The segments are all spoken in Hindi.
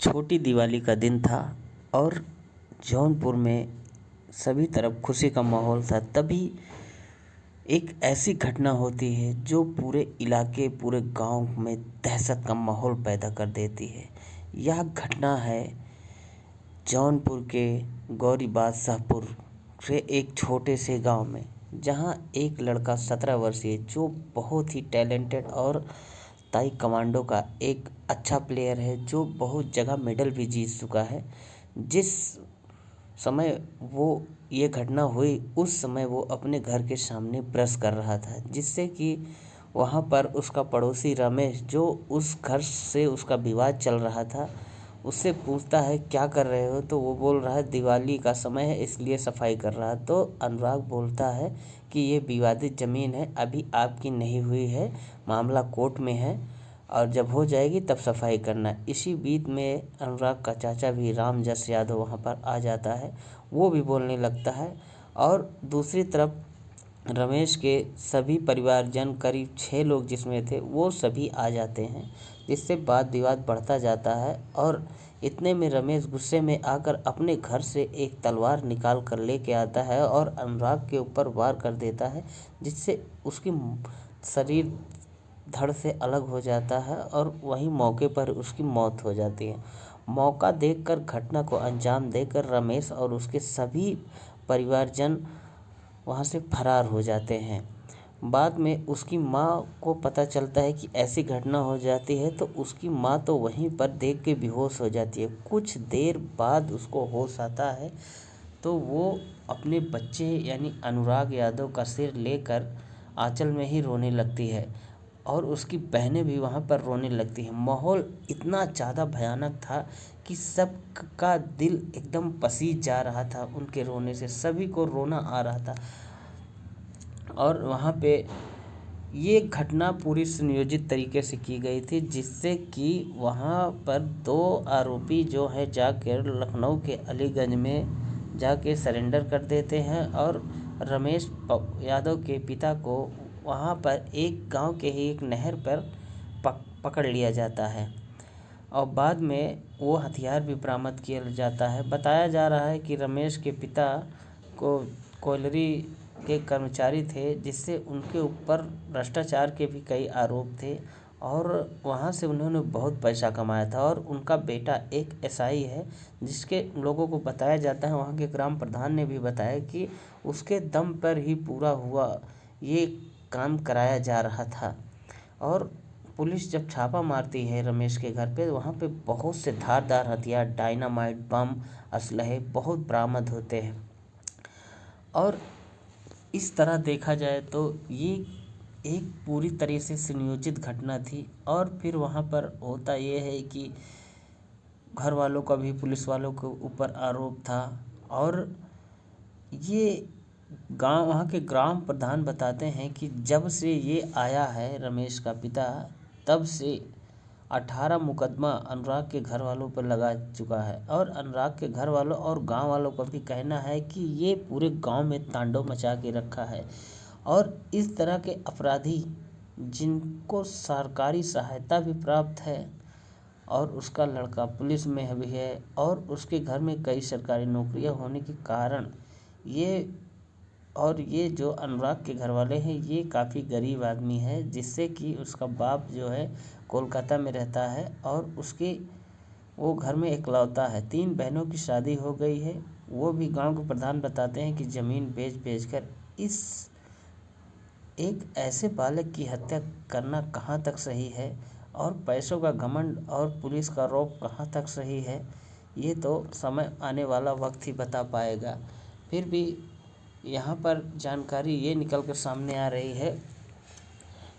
छोटी दिवाली का दिन था और जौनपुर में सभी तरफ खुशी का माहौल था। तभी एक ऐसी घटना होती है जो पूरे इलाके, पूरे गांव में दहशत का माहौल पैदा कर देती है। यह घटना है जौनपुर के गौरी बादशाहपुर से एक छोटे से गांव में, जहां एक लड़का 17 वर्षीय जो बहुत ही टैलेंटेड और ताई कमांडो का एक अच्छा प्लेयर है, जो बहुत जगह मेडल भी जीत चुका है। जिस समय वो ये घटना हुई उस समय वो अपने घर के सामने ब्रश कर रहा था, जिससे कि वहाँ पर उसका पड़ोसी रमेश, जो उस घर से उसका विवाद चल रहा था, उससे पूछता है क्या कर रहे हो, तो वो बोल रहा है दिवाली का समय है इसलिए सफाई कर रहा है। तो अनुराग बोलता है कि ये विवादित ज़मीन है, अभी आपकी नहीं हुई है, मामला कोर्ट में है और जब हो जाएगी तब सफाई करना। इसी बीच में अनुराग का चाचा भी राम जस यादव वहाँ पर आ जाता है, वो भी बोलने लगता है और दूसरी तरफ रमेश के सभी परिवारजन करीब 6 लोग जिसमें थे वो सभी आ जाते हैं, जिससे वाद विवाद बढ़ता जाता है। और इतने में रमेश गुस्से में आकर अपने घर से एक तलवार निकाल कर लेके आता है और अनुराग के ऊपर वार कर देता है, जिससे उसकी शरीर धड़ से अलग हो जाता है और वहीं मौके पर उसकी मौत हो जाती है। मौका देखकर, घटना को अंजाम देकर रमेश और उसके सभी परिवारजन वहाँ से फरार हो जाते हैं। बाद में उसकी माँ को पता चलता है कि ऐसी घटना हो जाती है, तो उसकी माँ तो वहीं पर देख के बेहोश हो जाती है। कुछ देर बाद उसको होश आता है, तो वो अपने बच्चे यानी अनुराग यादव का सिर लेकर आंचल में ही रोने लगती है और उसकी बहनें भी वहाँ पर रोने लगती हैं। माहौल इतना ज़्यादा भयानक था कि सबका दिल एकदम पसीज जा रहा था उनके रोने से, सभी को रोना आ रहा था। और वहाँ पे ये घटना पूरी सुनियोजित तरीके से की गई थी, जिससे कि वहाँ पर 2 आरोपी जो है जाकर लखनऊ के अलीगंज में जाके सरेंडर कर देते हैं और रमेश यादव के पिता को वहाँ पर एक गांव के ही एक नहर पर पकड़ लिया जाता है और बाद में वो हथियार भी बरामद किया जाता है। बताया जा रहा है कि रमेश के पिता को कोयलरी के कर्मचारी थे, जिससे उनके ऊपर भ्रष्टाचार के भी कई आरोप थे और वहाँ से उन्होंने बहुत पैसा कमाया था। और उनका बेटा एक एसआई है, जिसके लोगों को बताया जाता है, वहाँ के ग्राम प्रधान ने भी बताया कि उसके दम पर ही पूरा हुआ ये काम कराया जा रहा था। और पुलिस जब छापा मारती है रमेश के घर पे, वहाँ पे बहुत से धारदार हथियार, डायनामाइट, बम, असलहे बहुत बरामद होते हैं। और इस तरह देखा जाए तो ये एक पूरी तरह से सुनियोजित घटना थी। और फिर वहाँ पर होता ये है कि घर वालों का भी पुलिस वालों के ऊपर आरोप था और ये वहाँ के ग्राम प्रधान बताते हैं कि जब से ये आया है रमेश का पिता, तब से 18 मुकदमा अनुराग के घर वालों पर लगा चुका है। और अनुराग के घर वालों और गांव वालों का भी कहना है कि ये पूरे गांव में तांडव मचा के रखा है। और इस तरह के अपराधी जिनको सरकारी सहायता भी प्राप्त है और उसका लड़का पुलिस में भी है और उसके घर में कई सरकारी नौकरियां होने के कारण ये जो अनुराग के घर वाले हैं ये काफ़ी गरीब आदमी है, जिससे कि उसका बाप जो है कोलकाता में रहता है और वो घर में इकलौता है। 3 बहनों की शादी हो गई है। वो भी गांव के प्रधान बताते हैं कि ज़मीन बेच कर इस एक ऐसे बालक की हत्या करना कहाँ तक सही है और पैसों का घमंड और पुलिस का रौब कहाँ तक सही है, ये तो समय आने वाला वक्त ही बता पाएगा। फिर भी यहाँ पर जानकारी ये निकल कर सामने आ रही है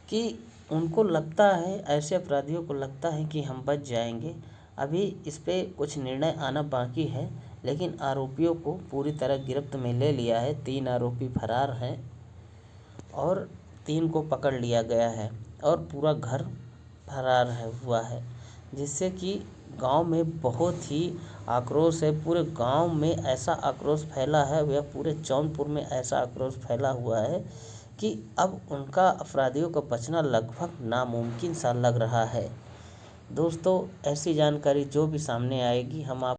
कि उनको लगता है, ऐसे अपराधियों को लगता है कि हम बच जाएंगे। अभी इस पे कुछ निर्णय आना बाकी है, लेकिन आरोपियों को पूरी तरह गिरफ्त में ले लिया है। 3 आरोपी फरार हैं और 3 को पकड़ लिया गया है और पूरा घर फरार हुआ है, जिससे कि गांव में बहुत ही आक्रोश है। पूरे गांव में ऐसा आक्रोश फैला है, वह पूरे जौनपुर में ऐसा आक्रोश फैला हुआ है कि अब उनका अपराधियों का बचना लगभग नामुमकिन सा लग रहा है। दोस्तों ऐसी जानकारी जो भी सामने आएगी हम आप